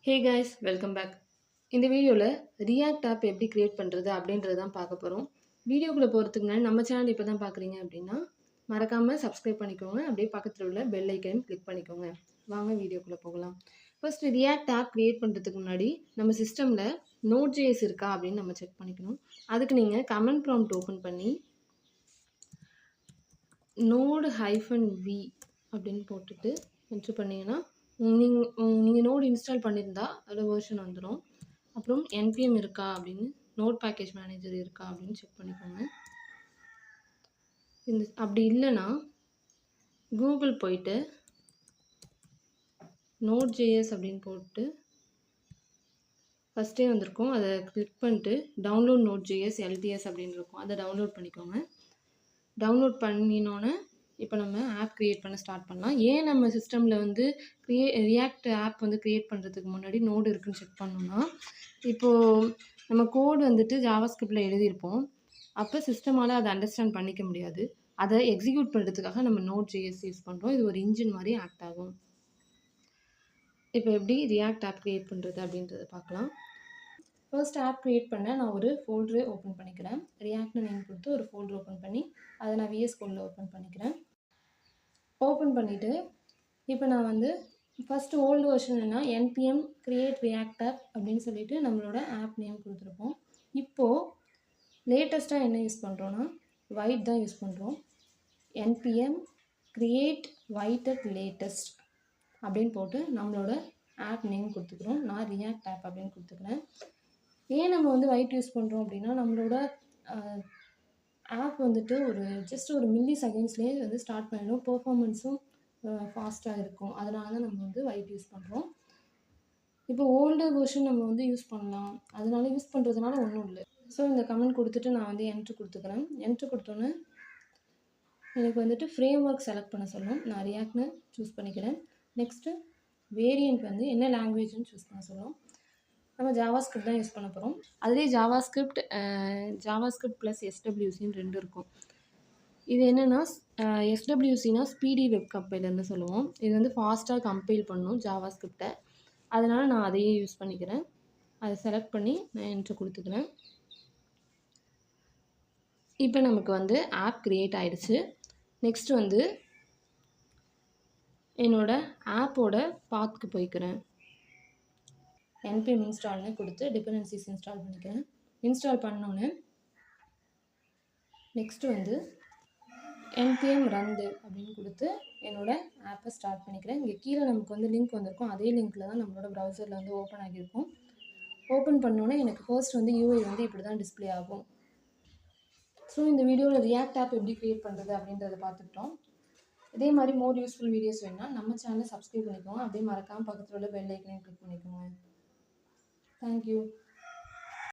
Hey guys welcome back. இந்த வீடியோவில் react app எப்படி கிரியேட் பண்ணுறது அப்படின்றது தான் பார்க்க போகிறோம். வீடியோக்குள்ளே போகிறதுக்கு முன்னாடி நம்ம சேனல் இப்போ தான் பார்க்குறீங்க அப்படின்னா மறக்காமல் சப்ஸ்கிரைப் பண்ணிக்கோங்க. அப்படியே பக்கத்தில் உள்ள பெல் ஐக்கனையும் கிளிக் பண்ணிக்கோங்க. வாங்க வீடியோக்குள்ளே போகலாம். ஃபர்ஸ்ட் ரியாக்ட் ஆப் கிரியேட் பண்ணுறதுக்கு முன்னாடி நம்ம சிஸ்டமில் Node.js இருக்கா அப்படின்னு நம்ம செக் பண்ணிக்கணும். அதுக்கு நீங்கள் கமெண்ட் ப்ராம்ப்ட் ஓப்பன் பண்ணி node-v அப்படின்னு போட்டுட்டு என்ட்ரு பண்ணிங்கன்னா நீங்கள் நோட் இன்ஸ்டால் பண்ணியிருந்தா அதோட வெர்ஷன் வந்துடும். அப்புறம் npm இருக்கா அப்படின்னு நோட் பேக்கேஜ் மேனேஜர் இருக்கா அப்படின்னு செக் பண்ணிக்கோங்க. அப்படி இல்லைன்னா கூகுள் போயிட்டு Node.js அப்படின்னு போட்டு ஃபஸ்ட்டே வந்திருக்கும், அதை கிளிக் பண்ணிட்டு டவுன்லோட் Node.js LTS அப்படின்னு இருக்கும், அதை டவுன்லோட் பண்ணிக்கோங்க. டவுன்லோட் பண்ணினோன்னே இப்போ நம்ம ஆப் க்ரியேட் பண்ண ஸ்டார்ட் பண்ணலாம். ஏன் நம்ம சிஸ்டமில் வந்து ரியாக்ட் ஆப் வந்து க்ரியேட் பண்ணுறதுக்கு முன்னாடி நோடு இருக்குன்னு செக் பண்ணோம்னா, இப்போது நம்ம கோடு வந்துட்டு ஜாவாஸ்கிரிப்டில் எழுதியிருப்போம். அப்போ சிஸ்டமால் அதை அண்டர்ஸ்டாண்ட் பண்ணிக்க முடியாது. அதை எக்ஸிக்யூட் பண்ணுறதுக்காக நம்ம Node.js யூஸ் பண்ணுறோம். இது ஒரு இன்ஜின் மாதிரி ஆக்ட் ஆகும். இப்போ எப்படி ரியாக்ட் ஆப் க்ரியேட் பண்ணுறது அப்படின்றத பார்க்கலாம். ஃபர்ஸ்ட் ஆப் க்ரியேட் பண்ண நான் ஒரு ஃபோல்டரு ஓப்பன் பண்ணிக்கிறேன். ரியாக்ட்னு நேம் கொடுத்து ஒரு ஃபோல்டர் ஓப்பன் பண்ணி அதை நான் VS கோடில் ஓப்பன் பண்ணிக்கிறேன். ஓப்பன் பண்ணிவிட்டு இப்போ நான் வந்து ஃபஸ்ட்டு ஓல்டு வெர்ஷன் என்ன npm create react app அப்படின்னு சொல்லிட்டு நம்மளோட ஆப் நேம் கொடுத்துருப்போம். இப்போது லேட்டஸ்ட்டாக என்ன யூஸ் பண்ணுறோன்னா வைட் தான் யூஸ் பண்ணுறோம். npm create white at latest அப்படின்னு போட்டு நம்மளோட ஆப் நேம் கொடுத்துக்கிறோம். நான் ரியாக்ட் ஆப் அப்படின்னு கொடுத்துக்கிறேன். ஏன் நம்ம வந்து வைட் யூஸ் பண்ணுறோம் அப்படின்னா நம்மளோட ஆப் வந்துட்டு ஜஸ்ட் ஒரு மில்லி செகண்ட்ஸ்லேயே வந்து ஸ்டார்ட் பண்ணிடும். பெர்ஃபார்மன்ஸும் ஃபாஸ்ட்டாக இருக்கும். அதனால தான் நம்ம வந்து வைட் யூஸ் பண்ணுறோம். இப்போ ஓல்டு வெர்ஷன் நம்ம வந்து யூஸ் பண்ணலாம், அதனால யூஸ் பண்ணுறதுனால ஒன்றும் இல்லை. ஸோ இந்த கமெண்ட் கொடுத்துட்டு நான் வந்து என்ட்ரு கொடுத்துக்கிறேன். என்ட்ரு கொடுத்தோன்னே எனக்கு வந்துட்டு ஃப்ரேம் ஒர்க் செலக்ட் பண்ண சொல்லும். நான் ரியாக்ட்னு சூஸ் பண்ணிக்கிறேன். நெக்ஸ்ட்டு வேரியண்ட் வந்து என்ன லாங்குவேஜ்னு சூஸ் பண்ண சொல்லும். நம்ம ஜாவாஸ்கிரிப்ட் தான் யூஸ் பண்ண போகிறோம். அதுலேயே ஜாவாஸ்கிரிப்ட் ப்ளஸ் SWCன்னு 2 இருக்கும். இது என்னென்னா SWCனா ஸ்பீடி வெப் கம்பைலர்னு சொல்லுவோம். இது வந்து ஃபாஸ்ட்டாக கம்பைல் பண்ணும் ஜாவாஸ்கிரிப்டை. அதனால் நான் அதையே யூஸ் பண்ணிக்கிறேன். அதை செலக்ட் பண்ணி நான் என்ட்ரு கொடுத்துக்கிறேன். இப்போ நமக்கு வந்து ஆப் க்ரியேட் ஆகிடுச்சு. நெக்ஸ்ட் வந்து என்னோடய ஆப்போட பாத்துக்கு போய்க்கிறேன். npm இன்ஸ்டால்னு கொடுத்து டிபெண்டன்சிஸ் இன்ஸ்டால் பண்ணிக்கிறேன். இன்ஸ்டால் பண்ணோன்னே நெக்ஸ்ட்டு வந்து npm run dev அப்படின்னு கொடுத்து என்னோடய ஆப்பை ஸ்டார்ட் பண்ணிக்கிறேன். இங்கே கீழே நமக்கு வந்து லிங்க் வந்திருக்கும். அதே லிங்க்கில் தான் நம்மளோட ப்ரௌசரில் வந்து ஓப்பன் ஆகியிருக்கும். ஓப்பன் பண்ணோன்னே எனக்கு ஃபர்ஸ்ட் வந்து UI வந்து இப்படி தான் டிஸ்பிளே ஆகும். ஸோ இந்த வீடியோவில் ரியாக்ட் ஆப் எப்படி க்ரியேட் பண்ணுறது அப்படின்றத பார்த்துக்கிட்டோம். இதே மாதிரி மோர் யூஸ்ஃபுல் வீடியோஸ் வேணுன்னா நம்ம சேனலை சப்ஸ்கிரைப் பண்ணிக்கோங்க. அப்படியே மறக்காமல் பக்கத்தில் உள்ள பெல் ஐக்கனையும் கிளிக் பண்ணிக்கோங்க. தேங்க்யூ.